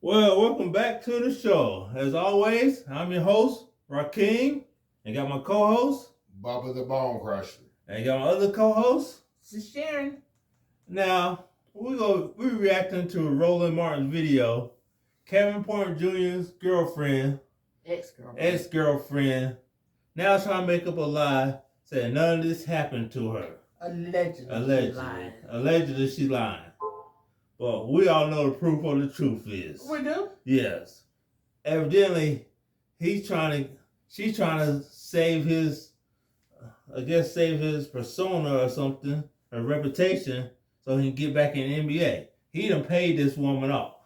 Well, welcome back to the show. As always, I'm your host, Rakeem, and got my co-host, Bubba the Bone Crusher. and got my other co-host. This is Sharon. Now, we're reacting to Roland Martin's video. Kevin Porter Jr.'s girlfriend, ex-girlfriend, now trying to make up a lie, saying none of this happened to her. Allegedly, she's lying. But we all know the proof of the truth is. We do? Yes. Evidently, she's trying to save his, save his persona or something, her reputation, so he can get back in the NBA. He done paid this woman off.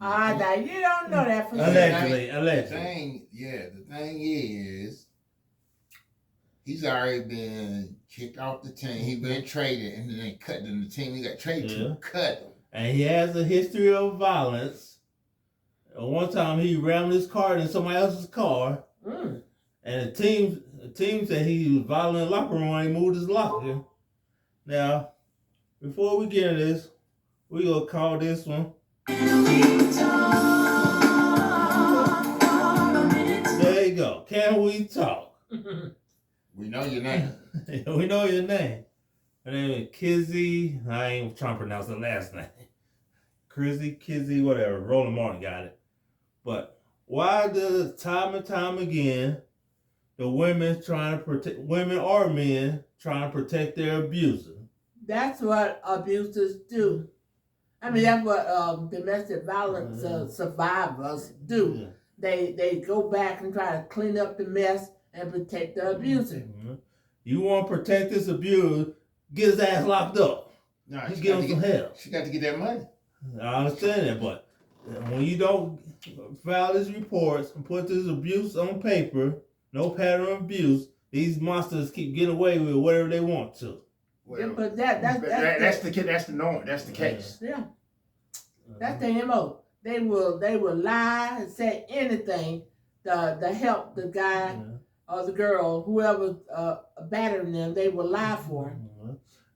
Now you don't know that for sure. Allegedly. The thing is, he's already been kicked off the team. He been traded and then cut in the team. He got traded to cut him. And he has a history of violence. One time he rammed his car in somebody else's car. And the team said he was violent in the locker room when he moved his locker. Now, before we get into this, we're going to call this one. There you go. Can we talk? We know your name. We know your name. Her name is Kysre. I ain't trying to pronounce the last name. Kysre, whatever. Roland Martin got it. But why does time and time again the women or men trying to protect their abuser? That's what abusers do. I mean, that's what domestic violence survivors do. Yeah. They go back and try to clean up the mess and protect the abuser. Mm-hmm. You want to protect this abuser, get his ass locked up. No, she give him some help. She got to get that money. I understand that, but when you don't file these reports and put this abuse on paper, no pattern of abuse, these monsters keep getting away with whatever they want to. Well, yeah, but that's the norm. That's the case. Yeah, that's the MO. They will lie and say anything to help the guy or the girl, whoever battering them. They will lie for him.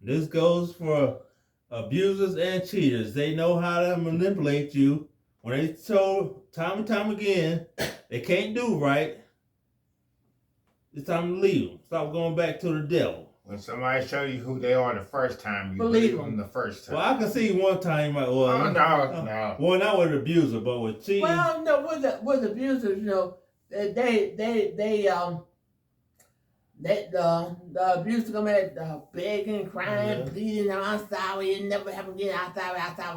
This goes for abusers and cheaters. They know how to manipulate you. When they told time and time again they can't do right, it's time to leave them. Stop going back to the devil. When somebody show you who they are the first time, you believe them the first time. Well, I can see one time you might. Well, no. Well, not with an abuser, but with cheating. Well, no, with abusers, the abuser come at begging, crying, pleading, I'm sorry, it never happened again. I'm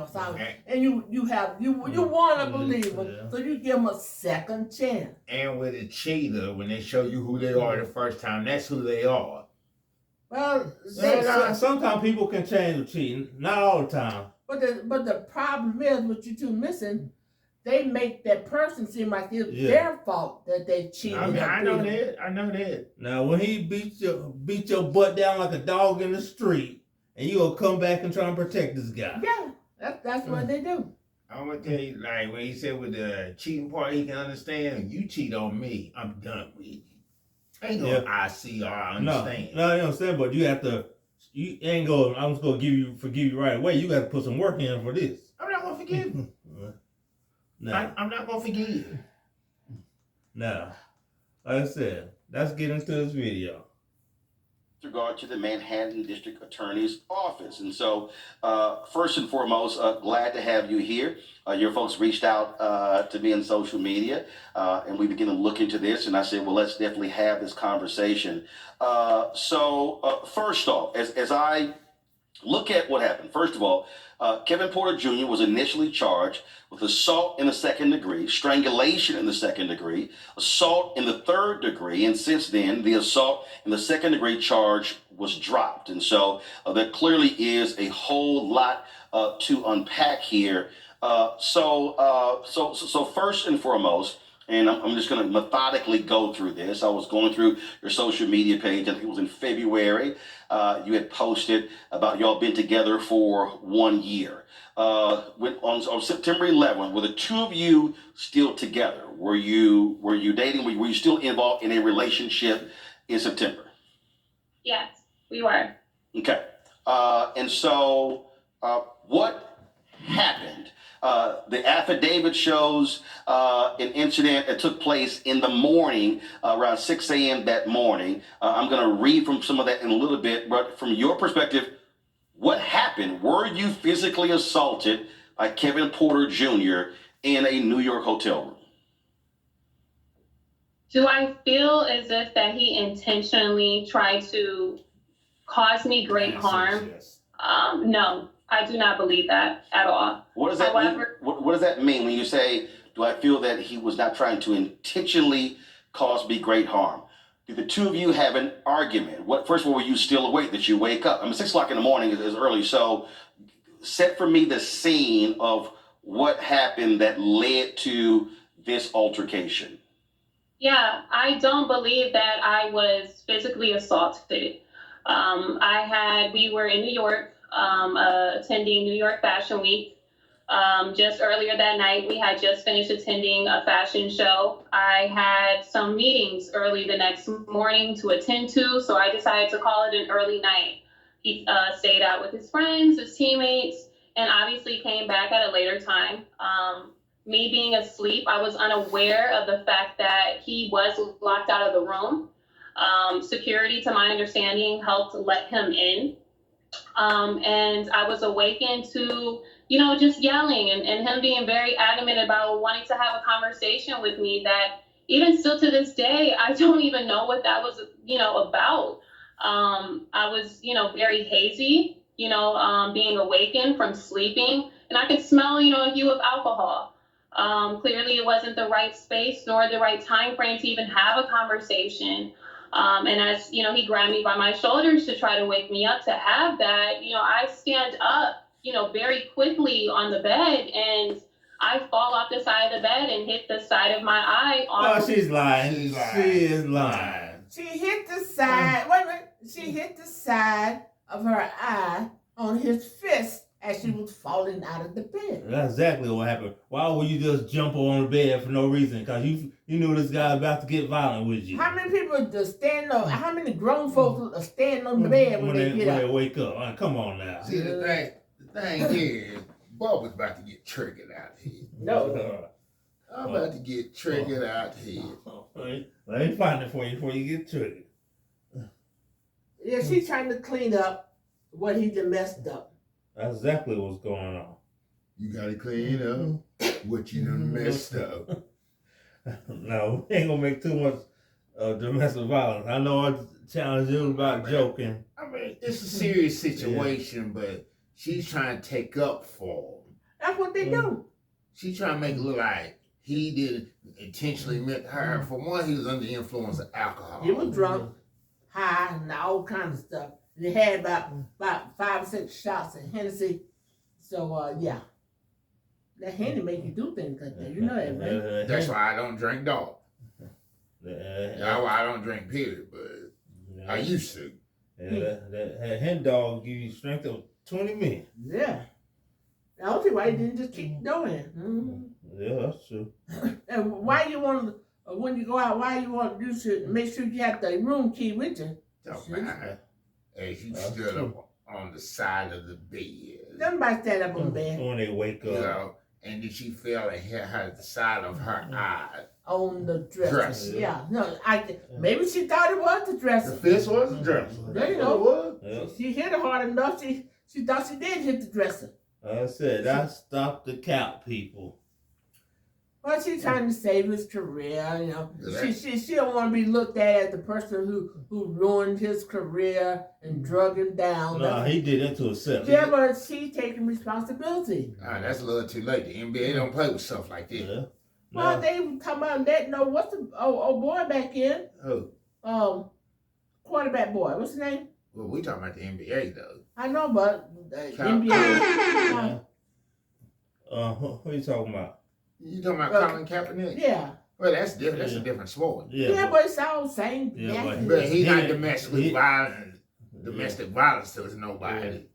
sorry. Okay. And you want to believe them, so you give them a second chance. And with a cheater, when they show you who they are the first time, that's who they are. Well, sometimes people can change with cheating, not all the time. But the problem is, what you two missing, they make that person seem like it's their fault that they cheated. I know that. Now, when he beat your butt down like a dog in the street, and you gonna come back and try and protect this guy. Yeah, that's what they do. I'm gonna tell you, like when he said with the cheating part, he can understand. You cheat on me, I'm done with you. Ain't no I see or I understand. No, I understand, but you have to. You ain't go. I'm just gonna forgive you right away. You got to put some work in for this. I'm not gonna forgive you. No. I'm not gonna forgive you. Now, like I said, let's get into this video. With regard to the Manhattan District Attorney's Office. And so, first and foremost, glad to have you here. Your folks reached out to me on social media, and we began to look into this, and I said, well, let's definitely have this conversation. First off, as I look at what happened, first of all, Kevin Porter Jr. was initially charged with assault in the second degree, strangulation in the second degree, assault in the third degree, and since then, the assault in the second degree charge was dropped. And so there clearly is a whole lot to unpack here. So first and foremost, and I'm just going to methodically go through this. I was going through your social media page. I think it was in February. You had posted about y'all been together for 1 year. On September 11th, were the two of you still together? Were you dating? Were you still involved in a relationship in September? Yes, we were. Okay. And so what happened The affidavit shows an incident that took place in the morning, around 6 a.m. that morning. I'm going to read from some of that in a little bit, but from your perspective, what happened? Were you physically assaulted by Kevin Porter Jr. in a New York hotel room? Do I feel as if that he intentionally tried to cause me great harm? Yes. No, I do not believe that at all. What does that However, mean? What does that mean when you say, do I feel that he was not trying to intentionally cause me great harm? Do the two of you have an argument? First of all, were you still awake? Did you wake up? I mean, 6 o'clock in the morning is early. So set for me the scene of what happened that led to this altercation. yeah, I don't believe that I was physically assaulted. We were in New York, attending New York Fashion Week. Just earlier that night, we had just finished attending a fashion show. I had some meetings early the next morning to attend to, so I decided to call it an early night. He stayed out with his friends, his teammates, and obviously came back at a later time. Me being asleep, I was unaware of the fact that he was locked out of the room. Security, to my understanding, helped let him in. And I was awakened to, just yelling and him being very adamant about wanting to have a conversation with me that even still to this day, I don't even know what that was, about. I was, very hazy, being awakened from sleeping, and I could smell, a hue of alcohol. Clearly it wasn't the right space nor the right time frame to even have a conversation. And as, he grabbed me by my shoulders to try to wake me up to have that, I stand up, very quickly on the bed, and I fall off the side of the bed and hit the side of my eye. She's lying. She is lying. She hit the side. Wait a minute. She hit the side of her eye on his fist as she was falling out of the bed. That's exactly what happened. Why would you just jump on the bed for no reason? Because you knew this guy about to get violent with you. How many people just stand on? How many grown folks are standing on the bed when they get up? When they wake up. Right, come on now. See, the thing here is, Bob was about to get triggered out here. No. I'm about to get triggered out here. Let me find it for you before you get triggered. Yeah, she's trying to clean up what he done messed up. That's exactly what's going on. You gotta clean up what you done messed up. No, we ain't gonna make too much domestic violence. I know I challenged you about joking. I mean, it's a serious situation, but she's trying to take up for him. That's what they do. She's trying to make it look like he didn't intentionally make her. For one, he was under the influence of alcohol. He was drunk, high, and all kinds of stuff. And he had about 5 or 6 shots of Hennessy. So, yeah. That Henny make you do things like that. You know that, right? That's why I don't drink dog. That's why I don't drink period, but I used to. That hen dog give you strength of 20 men. Yeah. I don't see why he didn't just keep doing it. Mm-hmm. Yeah, that's true. And why you want to, when you go out, why you want you should make sure you have the room key with you. Don't mind. As you stood up on the side of the bed. Somebody stand up on the bed. When they wake up. You know, and then she fell and hit her the side of her eye. On the dresser. Dress. Yeah. No, maybe she thought it was the dresser. The fist was the dresser. There you go. Yeah. She hit it hard enough. She thought she did hit the dresser. I said, I stopped the count, people. Well, she's trying to save his career, you know. She don't want to be looked at as the person who ruined his career and drug him down. No, he did it to himself. Yeah, but she's taking responsibility. That's a little too late. The NBA don't play with stuff like that. Yeah. Well, No. they come out and they know what's the old boy back in. Who? Quarterback boy. What's his name? Well, we talking about the NBA though. I know, but NBA. Who are you talking about? You talking about Colin Kaepernick? Yeah. Well, that's different. That's a different sport. Yeah, but it's all the same. Yeah, But he's not domestic violence to nobody.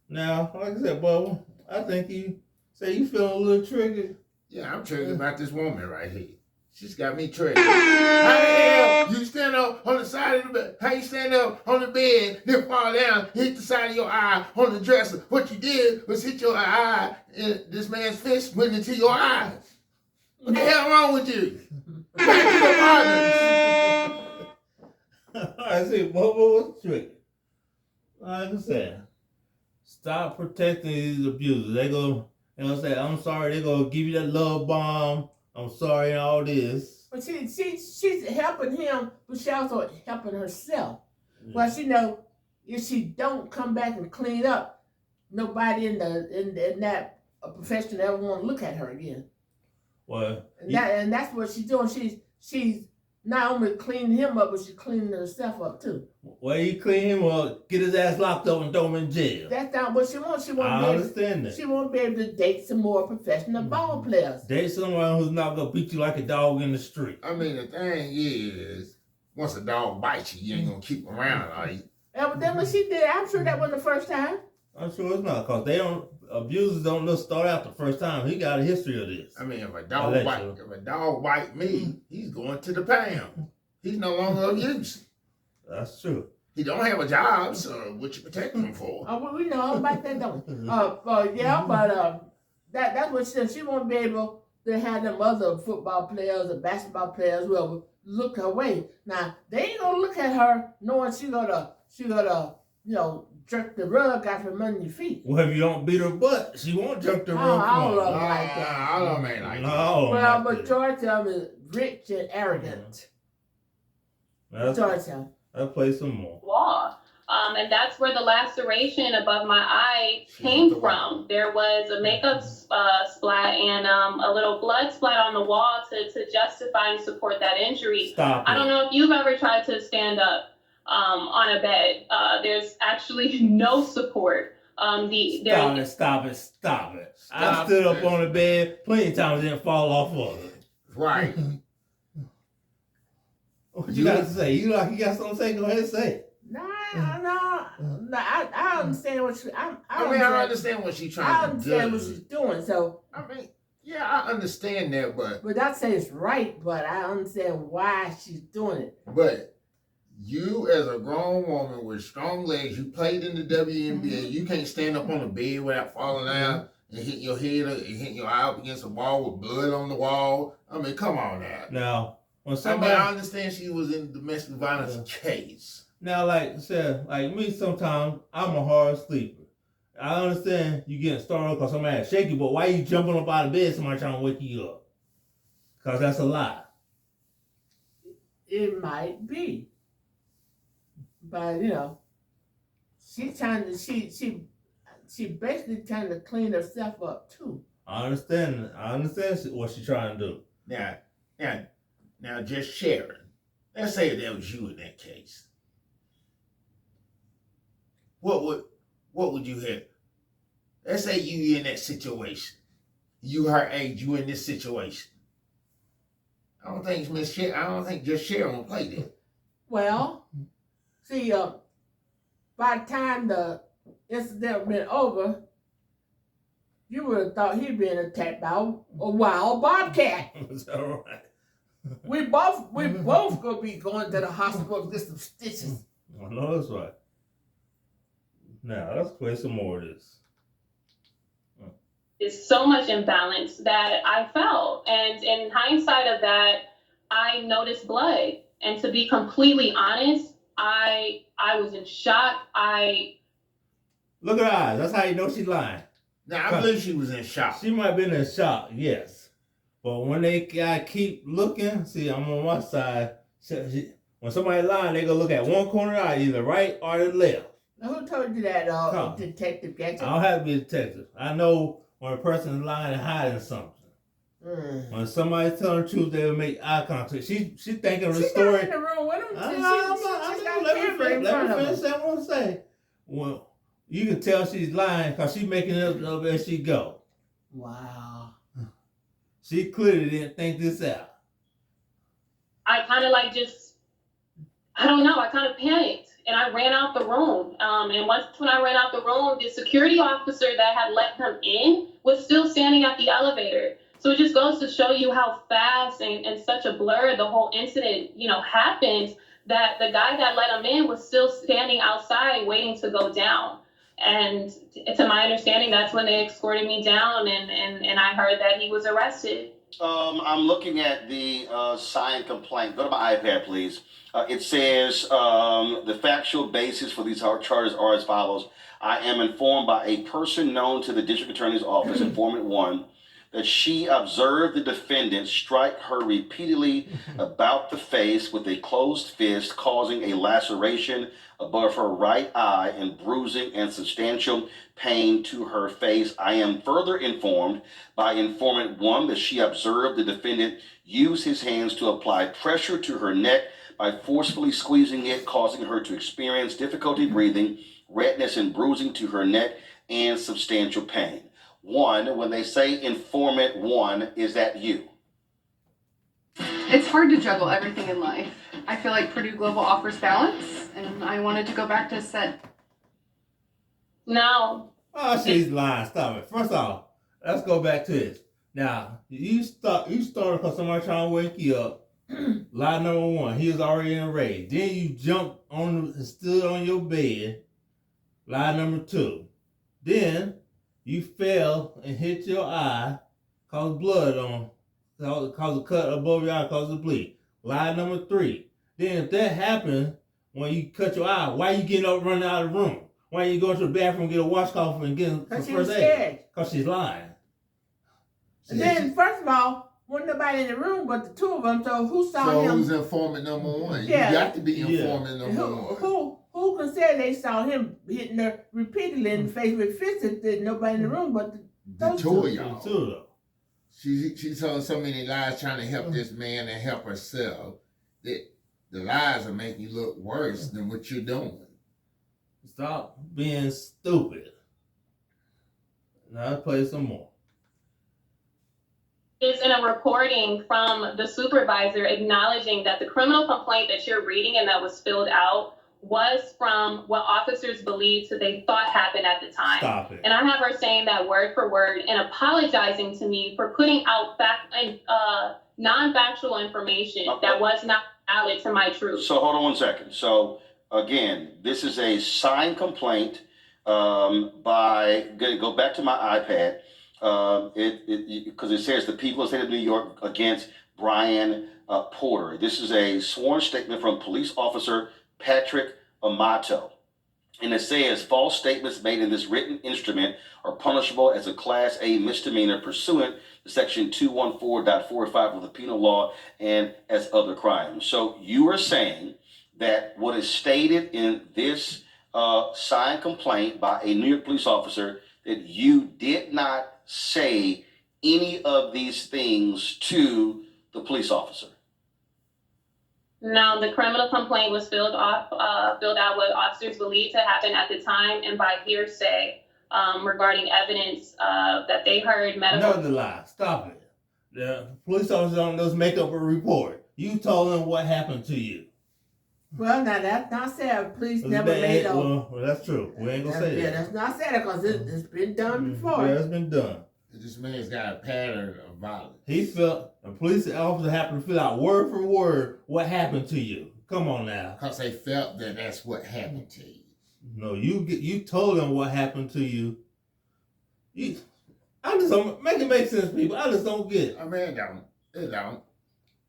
Now, like I said, Bubba, I think you say you feel a little triggered. Yeah, I'm triggered about this woman right here. She's got me triggered. How the hell you stand up on the side of the bed? How you stand up on the bed, then fall down, hit the side of your eye on the dresser? What you did was hit your eye, and this man's fist went into your eyes. What the hell wrong with you? Back to the partners. I see, what was the trick? Like I said, stop protecting these abusers. They gonna say, I'm sorry, they gonna give you that love bomb. I'm sorry and all this. But she's helping him, but she also helping herself. Yeah. Well, she know if she don't come back and clean up, nobody in that profession ever want to look at her again. Well, And that's what she's doing. She's not only cleaning him up, but she's cleaning herself up too. well, you clean him up, get his ass locked up and throw him in jail. That's not what she wants. She I wants understand that. She won't be able to date some more professional ball players. Date someone who's not gonna beat you like a dog in the street. I mean, the thing is, once a dog bites you, you ain't gonna keep him around, are you? Evidently she did. I'm sure that wasn't the first time. I'm sure it's not, cause abusers don't just start out the first time. He got a history of this. I mean, if a dog bite me, he's going to the pound. He's no longer of use. That's true. He don't have a job, so what you protecting him for? Oh, well, we know all about that, don't we? That's what she said. She won't be able to have them other football players or basketball players, whoever, look her way. Now, they ain't gonna look at her knowing she gonna jerk the rug out from under your feet. Well, if you don't beat her butt, she won't jerk the rug. All of them like that. All of them ain't like that. No. Well, majority of them is rich and arrogant. Majority. I'll play some more. Wall. And that's where the laceration above my eye came from. There was a makeup splat and a little blood splat on the wall to justify and support that injury. Stop it. I don't know if you've ever tried to stand up on a bed. There's actually no support. Stop it. I stood up on the bed plenty of times and didn't fall off of it. Right. What you got to say? You got something to say? Go ahead and say it. No, I understand what she. I understand what she's trying to do. I understand what she's doing. So I mean, yeah, I understand that, but I say it's right. But I understand why she's doing it. But you, as a grown woman with strong legs, you played in the WNBA. You can't stand up on a bed without falling down and hit your head and hit your eye up against a wall with blood on the wall. I mean, come on now. Now, when I understand she was in domestic violence case. Now, like I said, like me, sometimes I'm a hard sleeper. I understand you getting started because somebody shake you, but why you jumping up out of bed? Somebody trying to wake you up? Because that's a lie. It might be, but she's trying to. She basically trying to clean herself up too. I understand what she's trying to do. Now, just Sharon. Let's say that was you in that case. What would you have? Let's say you in that situation. You her age, you in this situation. I don't think just Sharon will play that. Well, see, by the time the incident been over, you would have thought he'd been attacked by a wild bobcat. Is that right? We both gonna be going to the hospital to get some stitches. I know that's right. Now let's play some more of this. It's so much imbalance that I felt, and in hindsight of that, I noticed blood. And to be completely honest, I was in shock. Look at her eyes. That's how you know she's lying. Now I believe she was in shock. She might have been in shock, yes. But when they keep looking, see, I'm on one side. When somebody lying, they gonna look at one corner of the eye, either right or the left. Now, who told you that, Detective Gatcher? I don't have to be a detective. I know when a person is lying and hiding something. When somebody's telling the truth, they will make eye contact. She thinking of the story. She's not in the room with him. Let me finish that one say. Well, you can tell she's lying because she's making it up as she go. Wow. She clearly didn't think this out. I kind of I don't know, I kind of panicked and I ran out the room. And when I ran out the room, the security officer that had let him in was still standing at the elevator. So it just goes to show you how fast and such a blur the whole incident, happened, that the guy that let him in was still standing outside waiting to go down. And to my understanding, that's when they escorted me down, and I heard that he was arrested. I'm looking at the signed complaint. Go to my iPad, please. It says the factual basis for these charges are as follows. I am informed by a person known to the district attorney's office, informant 1, that she observed the defendant strike her repeatedly about the face with a closed fist, causing a laceration above her right eye and bruising and substantial pain to her face. I am further informed by informant 1 that she observed the defendant use his hands to apply pressure to her neck by forcefully squeezing it, causing her to experience difficulty breathing, redness and bruising to her neck, and substantial pain. 1, when they say informant 1, is that you? It's hard to juggle everything in life. I feel like Purdue Global offers balance, and I wanted to go back to set. No. Oh, she's lying. Stop it. First off, let's go back to this. Now, you started because somebody trying to wake you up. Lie number 1, he was already in a rage. Then you jumped on and stood on your bed. Lie number 2. Then you fell and hit your eye, caused blood on, caused a cut above your eye, caused a bleed. Lie number 3. Then if that happened, when you cut your eye, why you getting up running out of the room? Why you going to the bathroom, get a washcloth and get some first aid? Because she's lying. And then, first of all, wasn't nobody in the room but the 2 of them, so who saw him? So who's informant number 1? Yeah. You got to be informant number 1. Who can say they saw him hitting her repeatedly in the face with fists if there's nobody in the room but the 2 of The y'all. 2 of them. She told so many lies trying to help this man and help herself that the lies are making you look worse than what you're doing. Stop being stupid. Now let's play some more. Is in a recording from the supervisor acknowledging that the criminal complaint that you're reading and that was filled out was from what officers believed that they thought happened at the time. Stop it. And I have her saying that word for word and apologizing to me for putting out non-factual information that was not valid to my truth. So hold on 1 second. So again, this is a signed complaint by, go back to my iPad, because it says the people of the state of New York against Brian Porter. This is a sworn statement from police officer Patrick Amato. And it says false statements made in this written instrument are punishable as a Class A misdemeanor pursuant to Section 214.45 of the Penal Law and as other crimes. So you are saying that what is stated in this signed complaint by a New York police officer, that you did not say any of these things to the police officer? No, the criminal complaint was filled out what officers believed to happen at the time and by hearsay regarding evidence that they heard medical. Another lie. Stop it. The police officer don't just make up a report. You told them what happened to you. Well, now that's not said. Police never made up. Well, that's true. We ain't gonna say that. Yeah, that's not said because it's been done before. Yeah, it's been done. This man's got a pattern of violence. He felt a police officer happened to fill out word for word what happened to you. Come on now. Because they felt that that's what happened to you. No, you told them what happened to you. I just don't make it make sense, people. I just don't get it. I mean, it don't.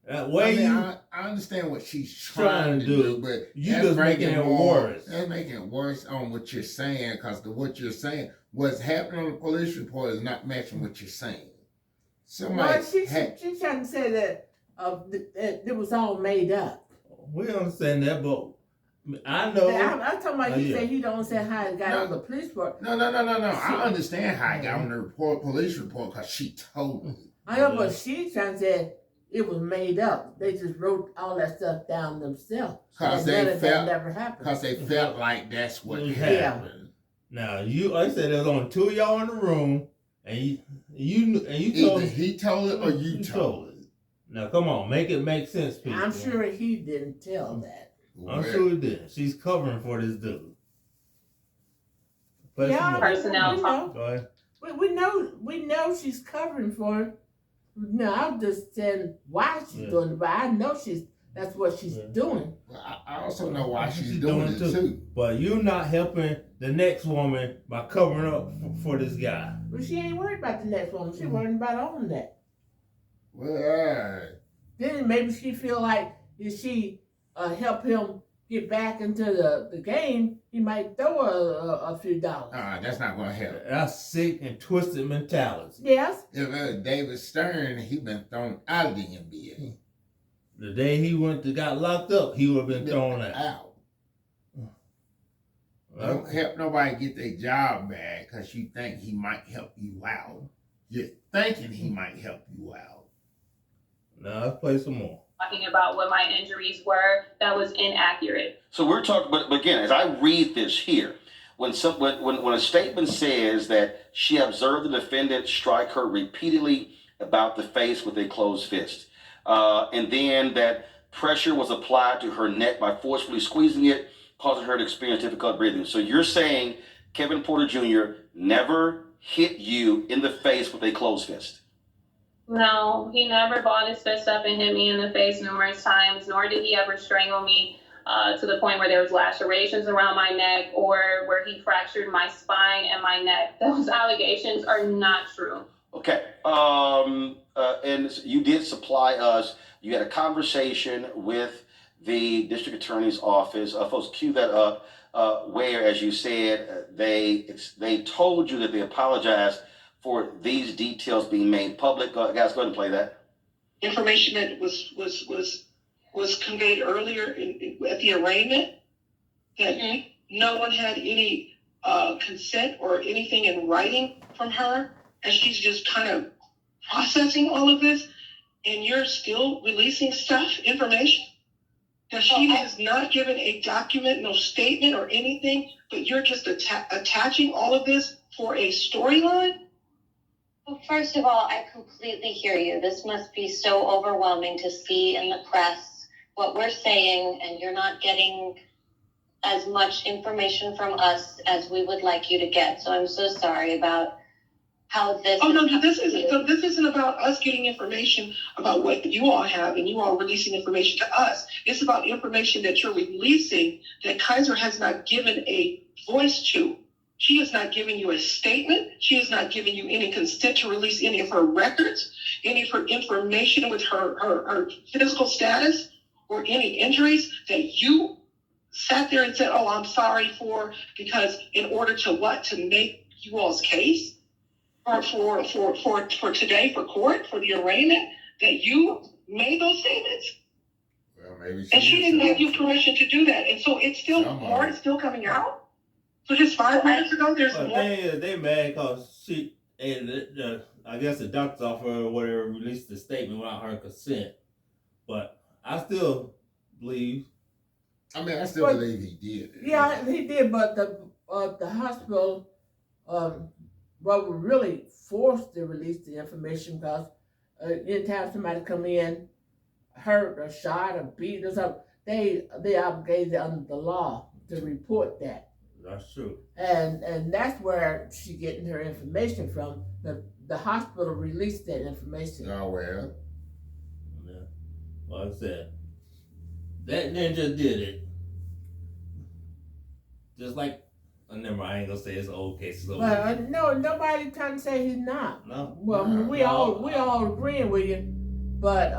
That way I understand what she's trying to do, but you just making it worse. That's making it worse on what you're saying, because what you're saying, what's happening on the police report is not matching what you're saying. Well, she's trying to say that it was all made up. We understand that, but I know. I'm talking about he said he don't understand how it got on the police report. No. I understand how it got on the police report because she told me. I know, but she's trying to say it was made up. They just wrote all that stuff down themselves. Because that never happened. Because they felt like that's what happened. Now like I said, there was only 2 of y'all in the room, and you told either he told it or you told it. Now come on, make it make sense, people. I'm sure he didn't tell that. I'm sure he did. She's covering for this dude. Personnel. Go ahead. We know she's covering for him. No, I'm just saying why she's doing it, but I know that's what she's doing. Well, I also know why she's doing it too. But you're not helping the next woman by covering up for this guy. Well, she ain't worried about the next woman. She's worried about owning that. Well, Then maybe she feel like if she help him get back into the game, he might throw a few dollars. that's not going to help. That's sick and twisted mentality. Yes. If David Stern, he been thrown out of the NBA. The day he got locked up, he would have been thrown out. Don't help nobody get their job back because you think he might help you out. You're thinking he might help you out. Now let's play some more. Talking about what my injuries were, that was inaccurate. So we're talking, but again, as I read this here, when a statement says that she observed the defendant strike her repeatedly about the face with a closed fist, and then that pressure was applied to her neck by forcefully squeezing it, causing her to experience difficult breathing. So you're saying Kevin Porter Jr. never hit you in the face with a closed fist? No, he never balled his fist up and hit me in the face numerous times, nor did he ever strangle me to the point where there was lacerations around my neck or where he fractured my spine and my neck. Those allegations are not true. Okay. And you did supply us, you had a conversation with the district attorney's office. Folks, cue that up, where, as you said, they told you that they apologized for these details being made public. Guys, go ahead and play that. Information that was conveyed earlier at the arraignment, that no one had any consent or anything in writing from her, and she's just kind of processing all of this, and you're still releasing information that she has not given a document, no statement or anything, but you're just attaching all of this for a storyline? Well, first of all, I completely hear you. This must be so overwhelming to see in the press what we're saying, and you're not getting as much information from us as we would like you to get. So I'm so sorry about how this. Oh no, this isn't about us getting information about what you all have and you all releasing information to us. It's about information that you're releasing that Kysre has not given a voice to. She has not given you a statement. She has not given you any consent to release any of her records, any of her information with her physical status or any injuries that you sat there and said, oh, I'm sorry for, because in order to what? To make you all's case or for today, for court, for the arraignment, that you made those statements. Well, maybe and she didn't give you permission to do that. And so it's still more, it's still coming out. So just 5 minutes ago, there's more. They mad because she, and I guess the doctor's office or whatever released the statement without her consent. But I still believe. I mean, I still believe he did. Yeah, he did, but the hospital, were really forced to release the information because anytime somebody come in, hurt or shot or beat or something, they obligated under the law to report that. That's true. And that's where she getting her information from. The hospital released that information. Oh, well. Yeah. Like I said, that ninja did it. Just like, never mind, I ain't gonna say it's an old case. Well, no, nobody trying to say he's not. No. Well, we all agreeing with you, but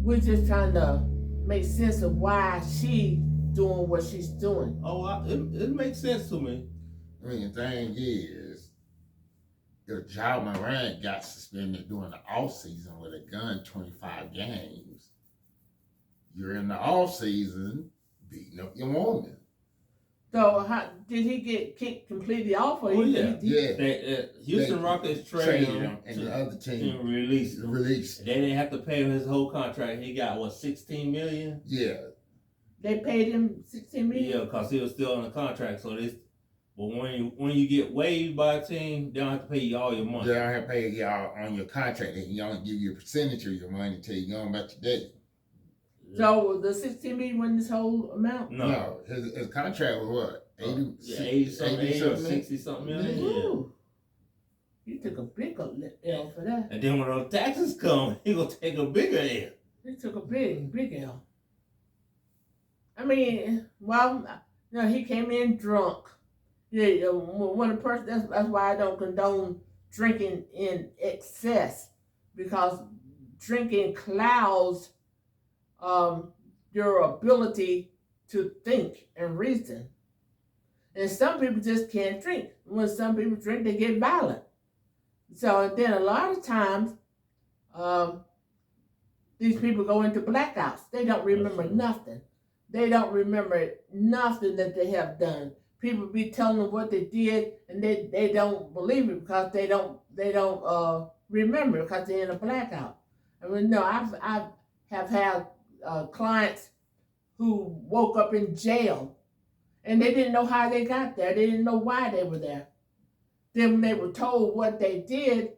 we're just trying to make sense of why she doing what she's doing. Oh, it makes sense to me. I mean, the thing is, if Ja Morant got suspended during the offseason with a gun 25 games, you're in the offseason beating up your woman. So did he get kicked completely off? Or Houston Rockets traded him and the other team released him. They didn't have to pay him his whole contract. He got, $16 million? Yeah. They paid him $16 million? Yeah, because he was still on the contract. But when you get waived by a team, they don't have to pay you all your money. They don't have to pay y'all on your contract. They can only give you a percentage of your money until you go about your day. So the $16 million wasn't his whole amount? No. His contract was what? 80 or 60 something million. Yeah. He took a big L for that. And then when those taxes come, he gonna take a bigger L. He took a big L. I mean, well, you know, he came in drunk. Yeah, when a person, that's why I don't condone drinking in excess, because drinking clouds your ability to think and reason. And some people just can't drink. When some people drink, they get violent. So then a lot of times, these people go into blackouts. They don't remember nothing. They don't remember nothing that they have done. People be telling them what they did, and they don't believe it because they don't remember, because they're in a blackout. I mean, no, I have had clients who woke up in jail, and they didn't know how they got there. They didn't know why they were there. Then when they were told what they did,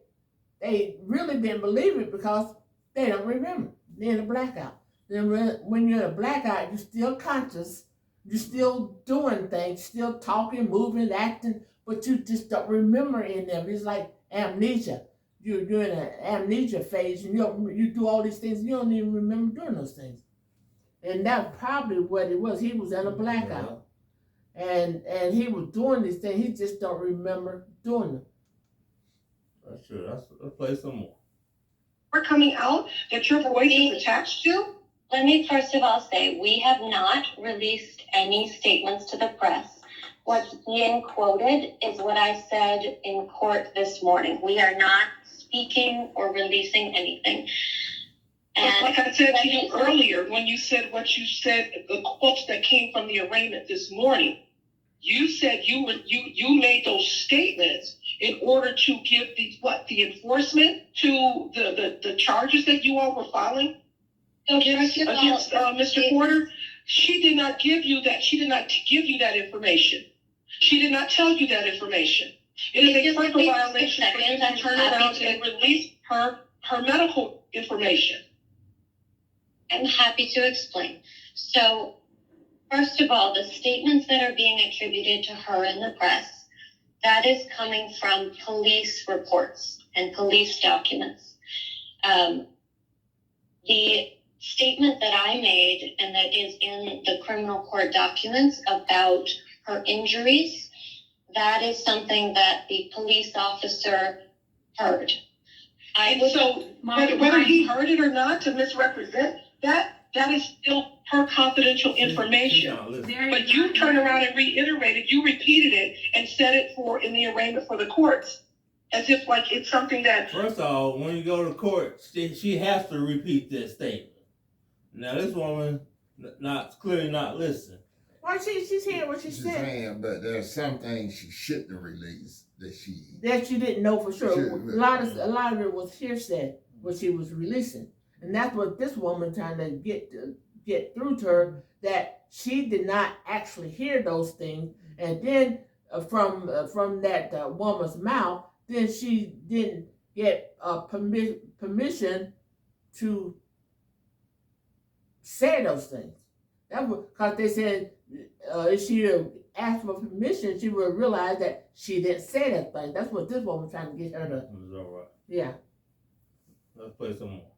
they really didn't believe it because they don't remember. They're in a blackout. Then when you're in a blackout, you're still conscious. You're still doing things, still talking, moving, acting, but you just don't remember any of it. It's like amnesia. You're doing an amnesia phase, and you do all these things, and you don't even remember doing those things. And that's probably what it was. He was in a blackout. And he was doing these things. He just don't remember doing them. That's true. Let's play some more. We're coming out that your voice is attached to? Let me first of all say, we have not released any statements to the press. What's being quoted is what I said in court this morning. We are not speaking or releasing anything. And like I said to you earlier, when you said what you said, the quotes that came from the arraignment this morning, you said you made those statements in order to give the enforcement to the charges that you all were filing against Mr. Porter. She did not give you that. She did not give you that information. She did not tell you that information. It is a FICA violation for you to turn around and release her medical information. I'm happy to explain. So, first of all, the statements that are being attributed to her in the press, that is coming from police reports and police documents. The statement that I made, and that is in the criminal court documents about her injuries, that is something that the police officer heard. Whether he heard it or not, to misrepresent, that is still her confidential information. But you turned around and reiterated, you repeated it and said it in the arraignment for the courts, as if like it's something that. First of all, when you go to court, she has to repeat this statement. Now this woman clearly not listening. Well, she's hearing what she's said. Saying, but there's some things she shouldn't release that she didn't know for sure. A lot of it was hearsay what she was releasing, and that's what this woman trying to get through to her, that she did not actually hear those things, and then from that woman's mouth, then she didn't get permission to say those things. That was because they said if she asked for permission, she would realize that she didn't say that thing. That's what this woman trying to get her to. It's all right. Yeah. Let's play some more.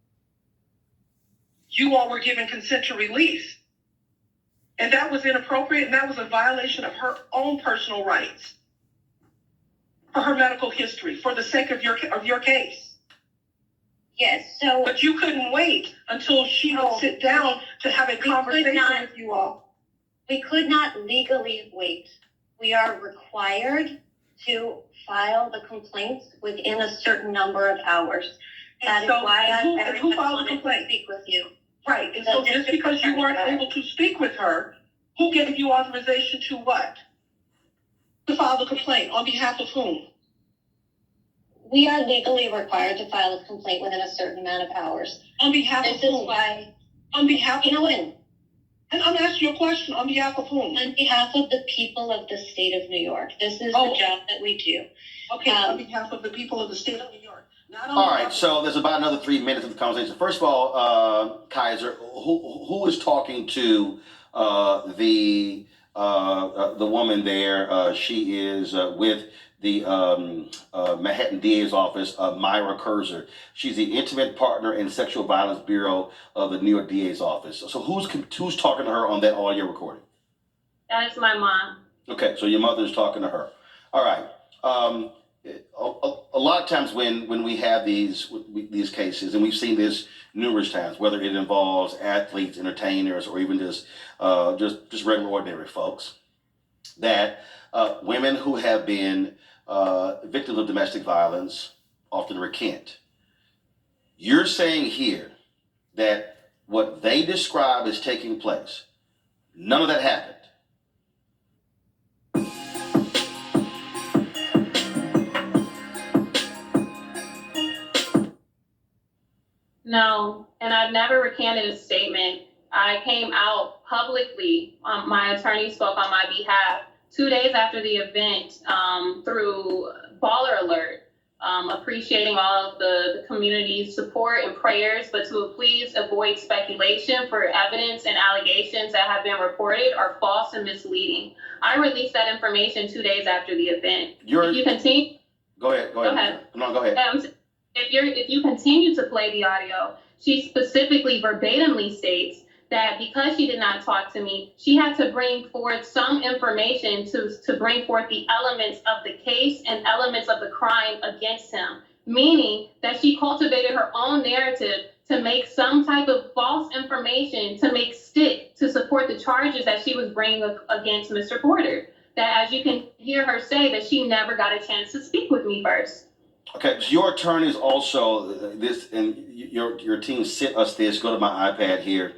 You all were given consent to release, and that was inappropriate, and that was a violation of her own personal rights, for her medical history, for the sake of your case. Yes, so. But you couldn't wait until she would sit down to have a conversation with you all. We could not legally wait. We are required to file the complaints within a certain number of hours. That is why I filed the complaint? Speak with you. Right, and so just because you weren't able to speak with her, who gave you authorization to what? To file the complaint on behalf of whom? We are legally required to file a complaint within a certain amount of hours. On behalf of whom? This is why. On behalf of whom? And I'm asking you a question. On behalf of whom? On behalf of the people of the state of New York. This is the job that we do. Okay, on behalf of the people of the state of New York. All right, so there's about another 3 minutes of the conversation. First of all, Kysre, who is talking to the woman there? She is with the Manhattan DA's office, Myra Kurzer. She's the intimate partner and sexual violence bureau of the New York DA's office. So who's talking to her on that audio recording? That is my mom. Okay, so your mother's talking to her. All right. A lot of times when we have these cases, and we've seen this numerous times, whether it involves athletes, entertainers, or even just regular ordinary folks, that women who have been victims of domestic violence often recant. You're saying here that what they describe as taking place, none of that happened. No, and I've never recanted a statement. I came out publicly. My attorney spoke on my behalf 2 days after the event through Baller Alert, appreciating all of the community's support and prayers, but to please avoid speculation for evidence and allegations that have been reported are false and misleading. I released that information 2 days after the event. If you continue, Go ahead. No, go ahead. If you continue to play the audio, she specifically verbatimly states that because she did not talk to me, she had to bring forth some information to bring forth the elements of the case and elements of the crime against him, meaning that she cultivated her own narrative to make some type of false information to make stick to support the charges that she was bringing against Mr. Porter. That, as you can hear her say, that she never got a chance to speak with me first. Okay, so your attorneys also this, and your team sent us this. Go to my iPad here,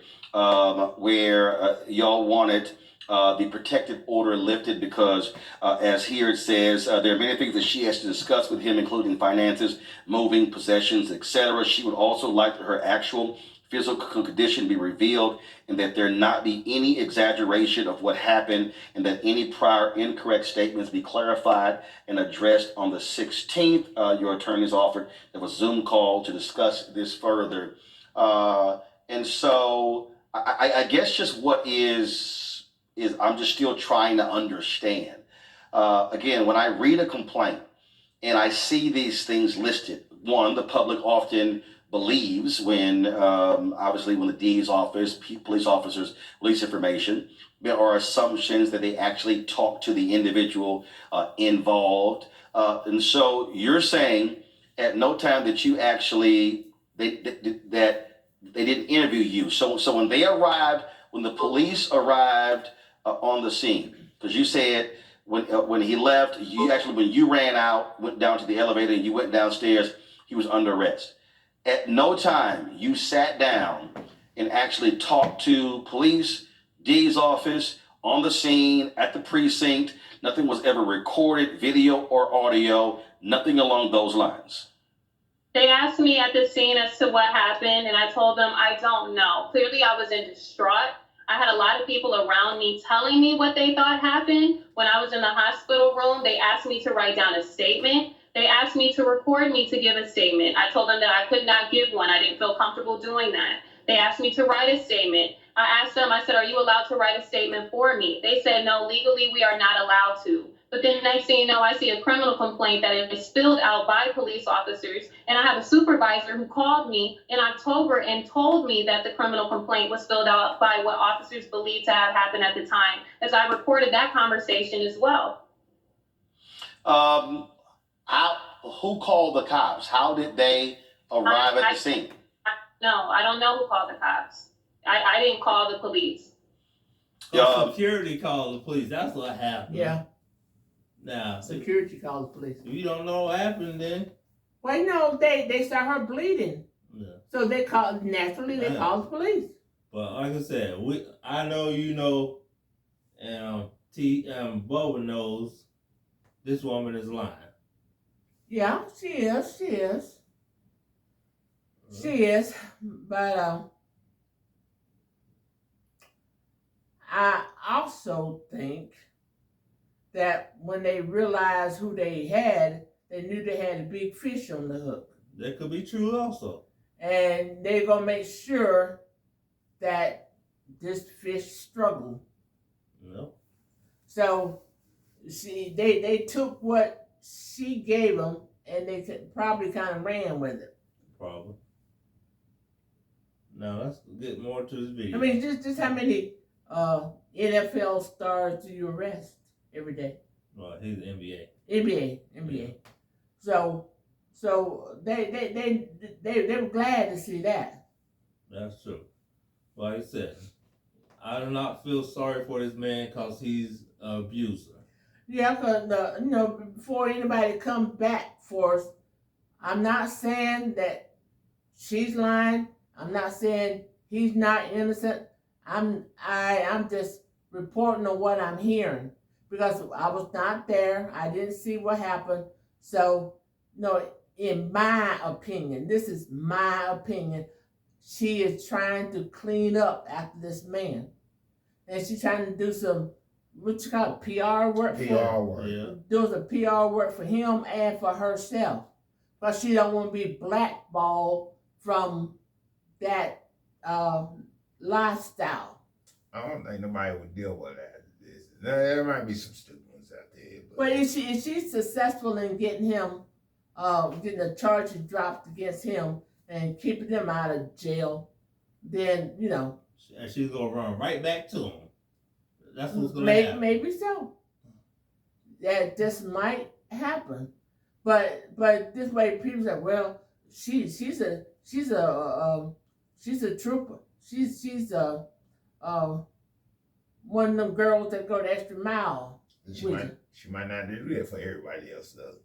where y'all wanted the protective order lifted because, as here it says, there are many things that she has to discuss with him, including finances, moving, possessions, etc. She would also like her actual physical condition be revealed, and that there not be any exaggeration of what happened, and that any prior incorrect statements be clarified and addressed on the 16th. Your attorneys offered a Zoom call to discuss this further. And so I guess just what is I'm just still trying to understand. Again, when I read a complaint and I see these things listed, one, the public often believes when, obviously, when the DA's office, police officers release information, there are assumptions that they actually talk to the individual involved. And so you're saying at no time that you actually, that they didn't interview you. So when they arrived, when the police arrived on the scene, because you said when he left, you actually, when you ran out, went down to the elevator and you went downstairs, he was under arrest. At no time you sat down and actually talked to police, D's office, on the scene, at the precinct. Nothing was ever recorded, video or audio, nothing along those lines. They asked me at the scene as to what happened, and I told them I don't know. Clearly, I was in distraught. I had a lot of people around me telling me what they thought happened. When I was in the hospital room, they asked me to write down a statement. They asked me to record me to give a statement. I told them that I could not give one. I didn't feel comfortable doing that. They asked me to write a statement. I asked them, I said, are you allowed to write a statement for me? They said, no, legally we are not allowed to. But then next thing you know, I see a criminal complaint that is spilled out by police officers. And I have a supervisor who called me in October and told me that the criminal complaint was filled out by what officers believed to have happened at the time, as I reported that conversation as well. Who called the cops? How did they arrive at the scene? No, I don't know who called the cops. I didn't call the police. Security called the police. That's what happened. Yeah. Now, Security called the police. if you don't know what happened, then Well, no, they saw her bleeding. yeah. So they called the police. But like I said, I know you know, and Bubba knows this woman is lying. Yeah, she is. She is. But I also think that when they realized who they had, they knew they had a big fish on the hook. That could be true also. And they're going to make sure that this fish struggled. No. So, see, they took what she gave him, and they probably kind of ran with it. Probably. Now let's get more to this video. I mean, just how many NFL stars do you arrest every day? Well, he's NBA. NBA. So they were glad to see that. That's true. Like I said, I do not feel sorry for this man because he's an abuser. Yeah, because before anybody comes back for us, I'm not saying that she's lying. I'm not saying he's not innocent. I'm just reporting on what I'm hearing because I was not there. I didn't see what happened. So, in my opinion, this is my opinion, she is trying to clean up after this man. And she's trying to do some, what you call it, PR work for him. PR work. Yeah. Doing some PR work for him and for herself. But she don't want to be blackballed from that lifestyle. I don't think nobody would deal with that. There might be some stupid ones out there. But if she's successful in getting him, getting the charges dropped against him and keeping him out of jail, then, And she's going to run right back to him. That's what's going to happen. Maybe so. That just might happen. But this way people say, well, she's a trooper. She's one of them girls that go the extra mile. She might not do that for everybody else though.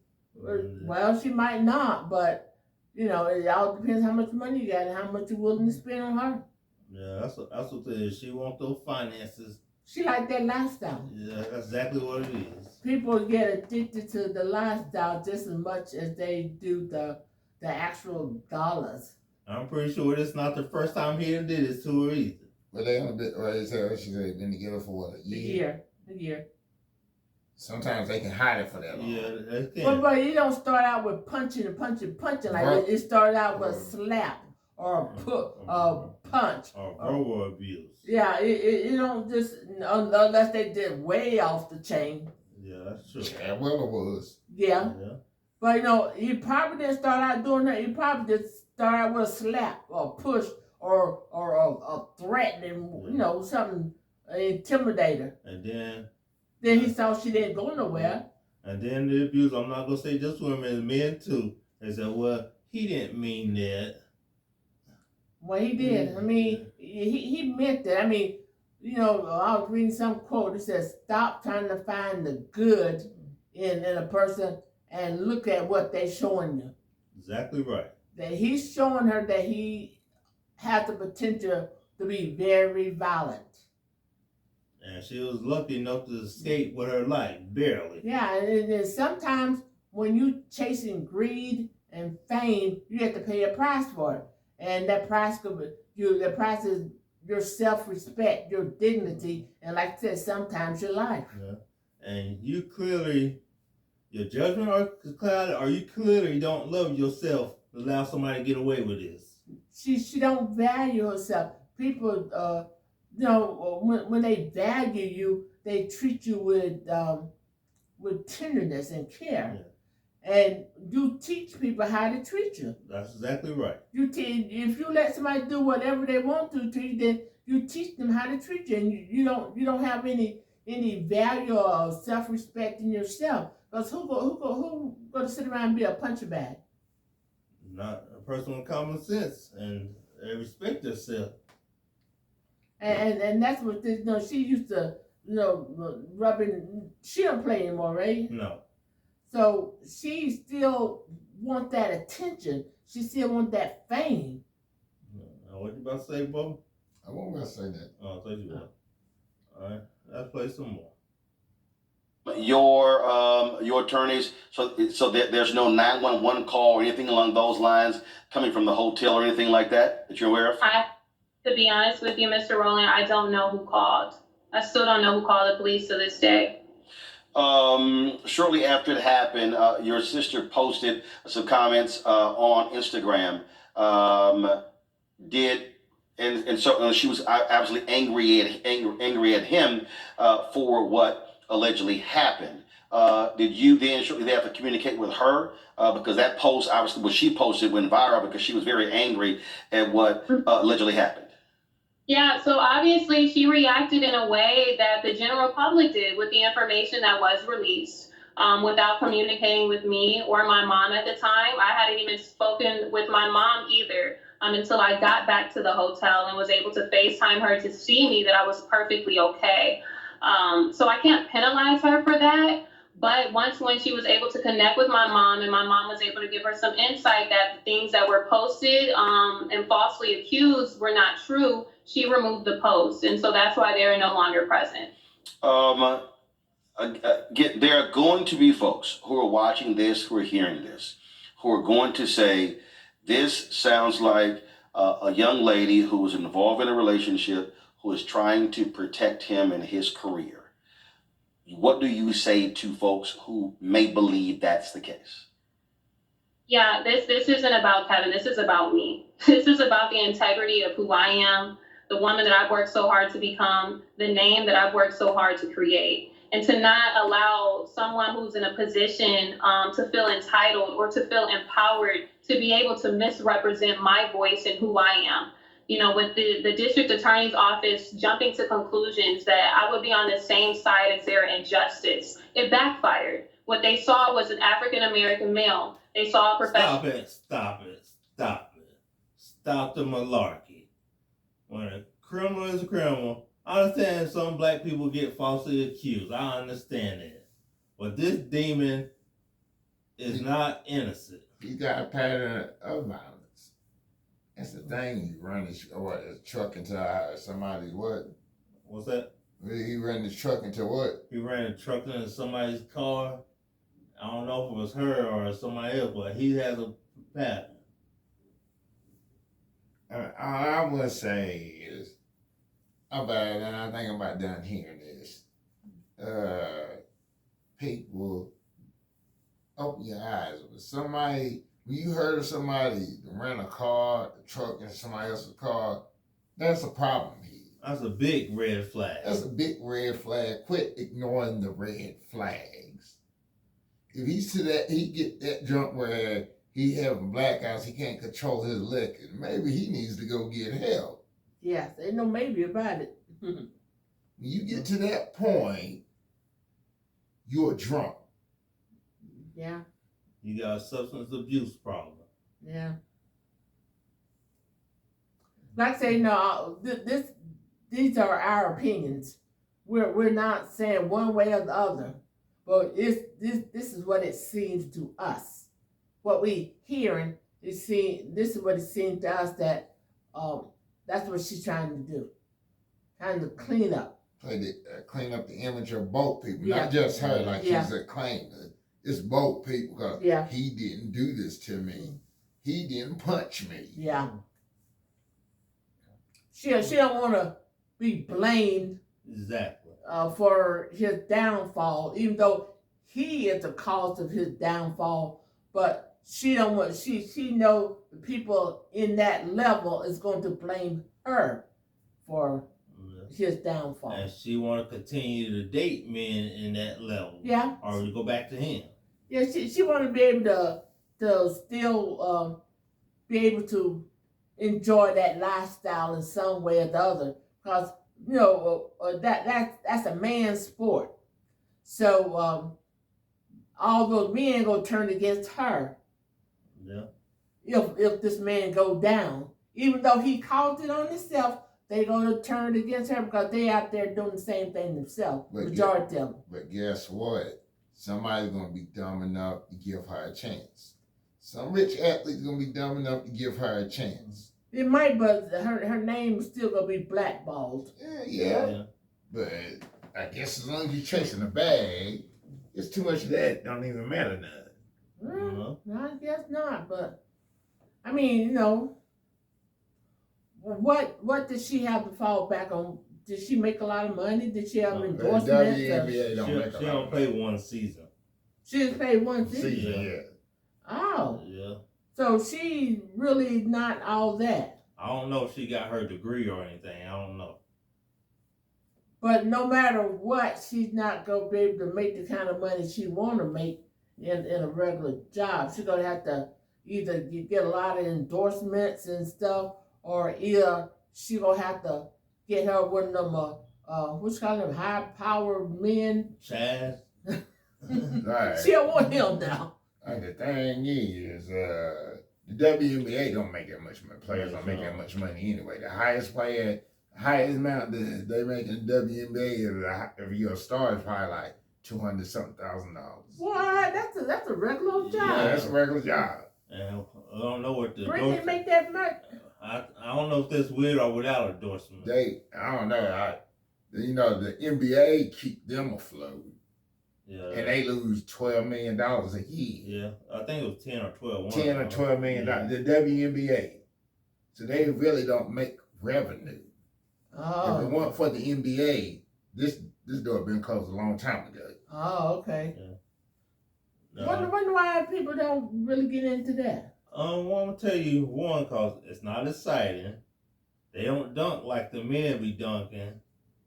Well, she might not, but it all depends how much money you got and how much you're willing to spend on her. Yeah, that's what it is. She wants those finances. She like that lifestyle. Yeah, that's exactly what it is. People get addicted to the lifestyle just as much as they do the actual dollars. I'm pretty sure it's not the first time he did this to her either. But they only been, she said, been together for what, a year? A year. Sometimes they can hide it for that long. Yeah, they can. But you don't start out with punching like that. It started out with a slap or a punch. Or verbal abuse. Yeah, you don't just, unless they did way off the chain. Yeah, that's true. Yeah, well, it was. Yeah. But you probably didn't start out doing that. You probably just start out with a slap or a push or a threatening, something intimidator. And then he saw she didn't go nowhere. And then the abuse, I'm not gonna say just women, men too. They said, well, he didn't mean that. Well, he did. I mean, he meant that. I mean, I was reading some quote. It says, stop trying to find the good in a person and look at what they're showing you. Exactly right. That he's showing her that he has the potential to be very violent. And she was lucky enough to escape with her life, barely. Yeah, and sometimes when you chasing greed and fame, you have to pay a price for it. And that price is your self-respect, your dignity, and like I said, sometimes your life. Yeah. And you clearly, your judgment are clouded, or you clearly don't love yourself to allow somebody to get away with this. She don't value herself. People, when they value you, they treat you with tenderness and care. Yeah. And you teach people how to treat you. That's exactly right. If you let somebody do whatever they want to you, then you teach them how to treat you, and you don't have any value or self-respect in yourself. Because who going to sit around and be a puncher bag? Not a person with common sense and they respect herself. And that's what this. She used to rubbing. She don't play anymore, right? No. So she still want that attention. She still want that fame. What you about to say, Bubba? I wasn't going to say that. Oh, I thought you were. All right, let's play some more. Your attorneys, so there's no 911 call or anything along those lines coming from the hotel or anything like that you're aware of? To be honest with you, Mr. Rowland, I don't know who called. I still don't know who called the police to this day. Shortly after it happened, your sister posted some comments on Instagram. And so she was obviously angry at him for what allegedly happened. Did you then shortly thereafter communicate with her? Because that post, obviously, what she posted went viral because she was very angry at what allegedly happened. Yeah, so obviously she reacted in a way that the general public did with the information that was released. Without communicating with me or my mom at the time. I hadn't even spoken with my mom either until I got back to the hotel and was able to FaceTime her to see me that I was perfectly okay. So I can't penalize her for that. But when she was able to connect with my mom and my mom was able to give her some insight that the things that were posted and falsely accused were not true, she removed the post. And so that's why they're no longer present. There are going to be folks who are watching this, who are hearing this, who are going to say, this sounds like a young lady who was involved in a relationship who is trying to protect him and his career. What do you say to folks who may believe that's the case? Yeah, this isn't about Kevin. This is about me. This is about the integrity of who I am, the woman that I've worked so hard to become, the name that I've worked so hard to create. And to not allow someone who's in a position to feel entitled or to feel empowered to be able to misrepresent my voice and who I am. You know, with the district attorney's office jumping to conclusions that I would be on the same side as their injustice, it backfired. What they saw was an African-American male. They saw a professional. Stop it. Stop the malarkey. When a criminal is a criminal, I understand some black people get falsely accused. I understand that. But this demon is not innocent. He got a pattern of violence. That's the thing. He run his truck into somebody's what? What's that? He ran his truck into what? He ran a truck into somebody's car. I don't know if it was her or somebody else, but he has a pattern. All I would say is, and I think I'm about done hearing this. People, open your eyes. When you heard of somebody ran a truck into somebody else's car, that's a problem here. That's a big red flag. That's a big red flag. Quit ignoring the red flags. If he's to that, he get that jump where he having blackouts, he can't control his liquor. Maybe he needs to go get help. Yes, ain't no maybe about it. When you get to that point, you're drunk. Yeah. You got a substance abuse problem. Yeah. Like I say, no, these are our opinions. We're not saying one way or the other, but this is what it seems to us. What we hearing is this is what it seems to us that that's what she's trying to do, trying to clean up. Clean up the image of both people, Yeah. not just her. Like Yeah. she's a claimant. It's both people because Yeah. he didn't do this to me. He didn't punch me. Yeah. She don't want to be blamed Exactly. for his downfall, even though he is the cause of his downfall. But she don't want. She know the people in that level is going to blame her for his downfall. And she want to continue to date men in that level. Yeah. Or to go back to him. Yeah. She want to be able to still be able to enjoy that lifestyle in some way or the other, because that's a man's sport. So all those men gonna turn against her. Yeah. If this man go down, even though he caused it on himself, they gonna turn against her because they out there doing the same thing themselves. Majority of them. But guess what? Somebody's gonna be dumb enough to give her a chance. Some rich athlete's gonna be dumb enough to give her a chance. It might, but her name is still gonna be blackballed. Yeah. But I guess as long as you're chasing a bag, it's too much of that. Don't even matter none. Well, I guess not, but I mean, what did she have to fall back on? Did she make a lot of money? Did she have endorsements? WNBA don't make a lot. She don't play one season. She just played one season. Yeah. Oh. Yeah. So she really not all that. I don't know if she got her degree or anything. I don't know. But no matter what, she's not gonna be able to make the kind of money she want to make in a regular job. She's gonna have to either get a lot of endorsements and stuff, or either she gonna have to get her one of them which kind of high powered men. Chaz. Right. She don't want him now. The thing is, the WNBA don't make that much money. Players don't make that much money anyway. The highest amount that they make in the WNBA if you're a star is probably like $200,000. What? That's a regular job. Yeah, that's a regular job. And I don't know what the Brittany make that much. I don't know if that's with or without endorsement. I don't know. The NBA keep them afloat. Yeah. And they lose $12 million a year. Yeah, I think it was 10 or 12. 10 or $12 million. The WNBA. So they really don't make revenue. Oh. If it weren't for the NBA, this door had been closed a long time ago. Oh, okay. Yeah. Wonder why people don't really get into that. I'm gonna tell you one, cause it's not exciting. They don't dunk like the men be dunking.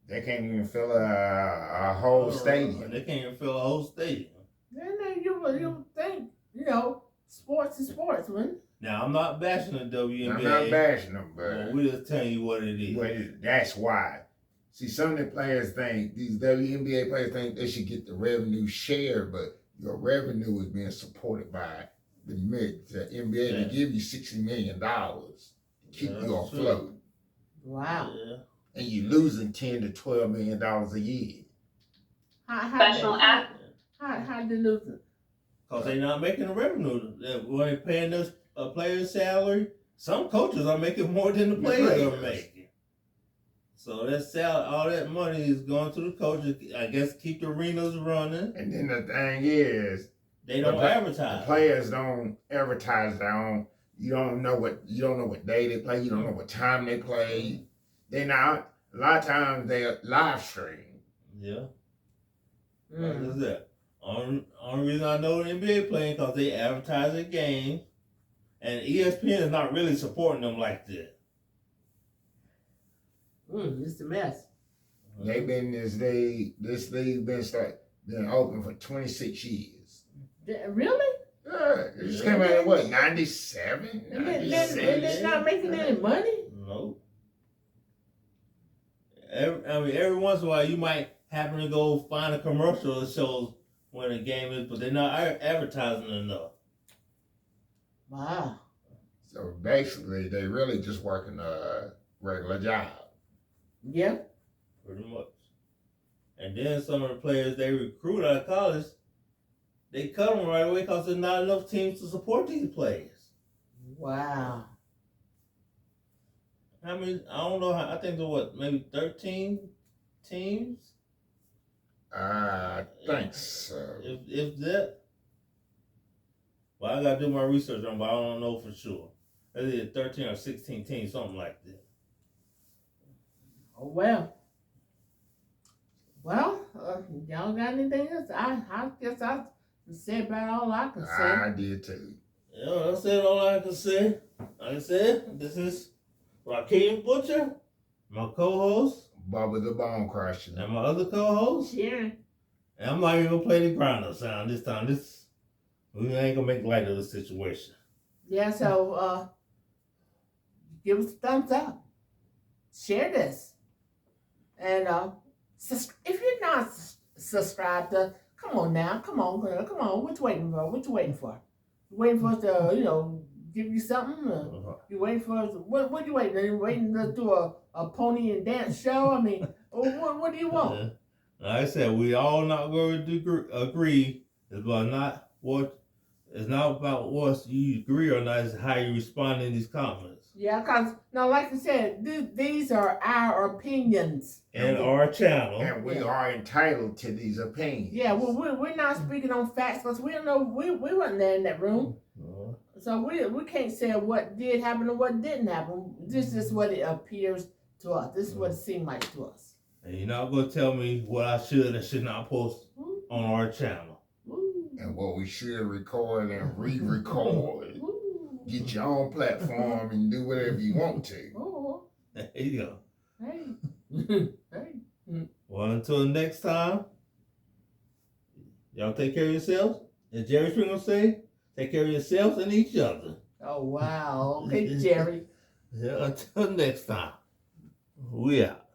They can't even fill a whole stadium. They can't even fill a whole stadium. Then you think, sports is sports, man. Now I'm not bashing the WNBA. I'm not bashing them, Well, but we just telling you what it is. that's why. See, some of the players think, these WNBA players think they should get the revenue share, but your revenue is being supported by the NBA. Yeah. They give you $60 million to keep you afloat. Wow. Yeah. And you're losing $10 to $12 million a year. Professional athlete. How they lose it? Cause they not making the revenue. When they paying this a player's salary, some coaches are making more than the players are making. So that salary, all that money is going to the coaches. I guess keep the arenas running. And then the thing is, They don't advertise. The players don't advertise their own. You don't know what day they play. You don't know what time they play. They not. A lot of times they live stream. Yeah. That's that. Only reason I know the NBA playing because they advertise their game, and ESPN is not really supporting them like that. It's a mess. They've been this league been open for 26 years. Really? Yeah, it just came out in what, 97? And they're not making any money? No. Every once in a while you might happen to go find a commercial that shows when a game is, but they're not advertising enough. Wow. So basically, they really just working a regular job. Yeah. Pretty much. And then some of the players they recruit out of college, they cut them right away because there's not enough teams to support these players. Wow. I mean, I don't know how, I think there maybe 13 teams? I think so. If that. Well, I got to do my research on it, but I don't know for sure. It's either 13 or 16 teams, something like that. Oh, well. Well, y'all got anything else? I guess I said about all I can say. I did too. Yeah, that's it, all I can say. Like I said, this is Rakeem Butcher, my co-host. Bubba the Bone Crusher. And my other co-host. Sharon. And I'm not even going to play the grinder sound this time. We ain't going to make light of the situation. Yeah, so give us a thumbs up. Share this. And if you're not subscribed to, come on now, come on, girl, come on. What you waiting for? You waiting for us to, give you something? You waiting for us? What you waiting? Are you waiting to do a pony and dance show? I mean, what do you want? Like I said, we all not going to agree. It's not about what you agree or not. It's how you respond in these comments. Yeah, because, like I said, these are our opinions. And our channel. And we are entitled to these opinions. Yeah, well, we're not speaking on facts because we don't know, we weren't there in that room. So we can't say what did happen or what didn't happen. This is what it appears to us. This is what it seemed like to us. And you're not going to tell me what I should and should not post on our channel. And what we should record and re-record. Get your own platform and do whatever you want to. Oh. There you go. Hey. Hey. Well, until next time, y'all take care of yourselves. As Jerry Springer say, take care of yourselves and each other. Oh, wow. Okay, Jerry. Yeah, until next time, we out.